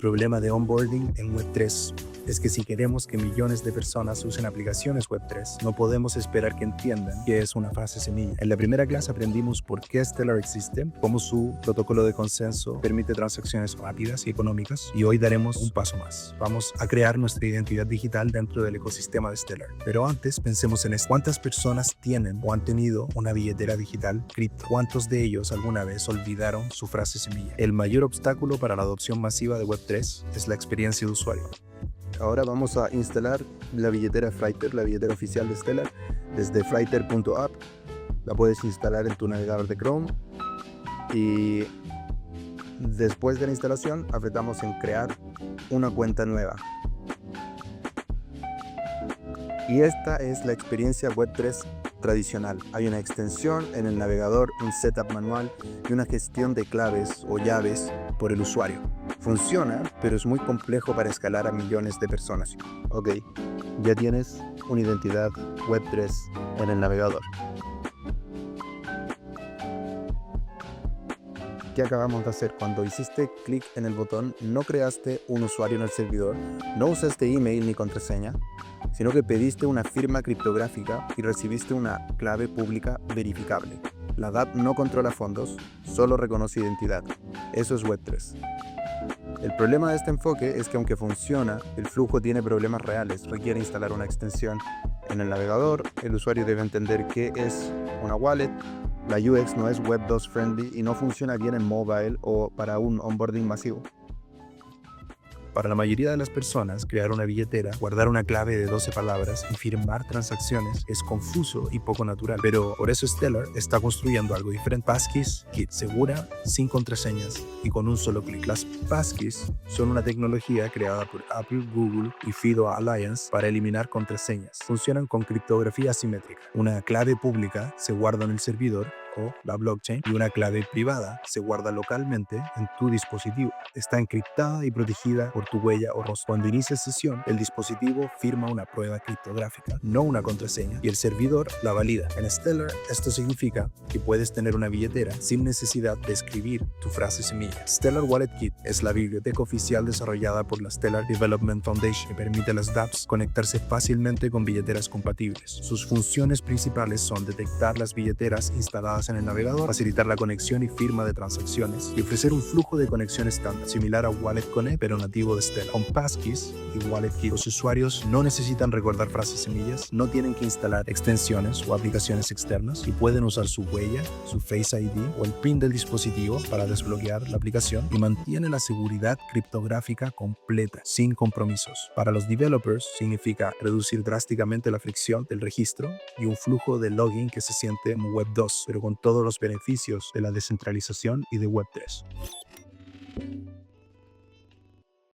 problema de onboarding en Web3 es que si queremos que millones de personas usen aplicaciones Web3, no podemos esperar que entiendan qué es una frase semilla. En la primera clase aprendimos por qué Stellar existe, cómo su protocolo de consenso permite transacciones rápidas y económicas, y hoy daremos un paso más. Vamos a crear nuestra identidad digital dentro del ecosistema de Stellar. Pero antes, pensemos en esto. ¿Cuántas personas tienen o han tenido una billetera digital cripto? ¿Cuántos de ellos alguna vez olvidaron su frase semilla? El mayor obstáculo para la adopción masiva de Web3 es la experiencia de usuario. Ahora vamos a instalar la billetera Flyter, la billetera oficial de Stellar, desde flyter.app. La puedes instalar en tu navegador de Chrome y después de la instalación apretamos en crear una cuenta nueva. Y esta es la experiencia Web3 tradicional. Hay una extensión en el navegador, un setup manual y una gestión de claves o llaves por el usuario. Funciona, pero es muy complejo para escalar a millones de personas. Ok, ya tienes una identidad Web3 en el navegador. ¿Qué acabamos de hacer? Cuando hiciste clic en el botón, no creaste un usuario en el servidor, no usaste email ni contraseña, sino que pediste una firma criptográfica y recibiste una clave pública verificable. La dApp no controla fondos, solo reconoce identidad. Eso es Web3. El problema de este enfoque es que aunque funciona, el flujo tiene problemas reales. Requiere instalar una extensión en el navegador, el usuario debe entender qué es una wallet, la UX no es Web 2 friendly y no funciona bien en mobile o para un onboarding masivo. Para la mayoría de las personas, crear una billetera, guardar una clave de 12 palabras y firmar transacciones es confuso y poco natural. Pero por eso Stellar está construyendo algo diferente. Passkeys Kit, segura, sin contraseñas y con un solo clic. Las Passkeys son una tecnología creada por Apple, Google y FIDO Alliance para eliminar contraseñas. Funcionan con criptografía asimétrica. Una clave pública se guarda en el servidor o la blockchain y una clave privada se guarda localmente en tu dispositivo. Está encriptada y protegida por tu huella o rostro. Cuando inicia sesión, el dispositivo firma una prueba criptográfica, no una contraseña, y el servidor la valida. En Stellar, esto significa que puedes tener una billetera sin necesidad de escribir tu frase semilla. Stellar Wallet Kit es la biblioteca oficial desarrollada por la Stellar Development Foundation que permite a las dApps conectarse fácilmente con billeteras compatibles. Sus funciones principales son detectar las billeteras instaladas en el navegador, facilitar la conexión y firma de transacciones y ofrecer un flujo de conexión estándar, similar a Wallet Connect pero nativo de Stellar. Con Passkeys y Wallet Kit, los usuarios no necesitan recordar frases semillas, no tienen que instalar extensiones o aplicaciones externas y pueden usar su huella, su Face ID o el PIN del dispositivo para desbloquear la aplicación y mantienen la seguridad criptográfica completa, sin compromisos. Para los developers significa reducir drásticamente la fricción del registro y un flujo de login que se siente como Web 2, pero con todos los beneficios de la descentralización y de Web 3.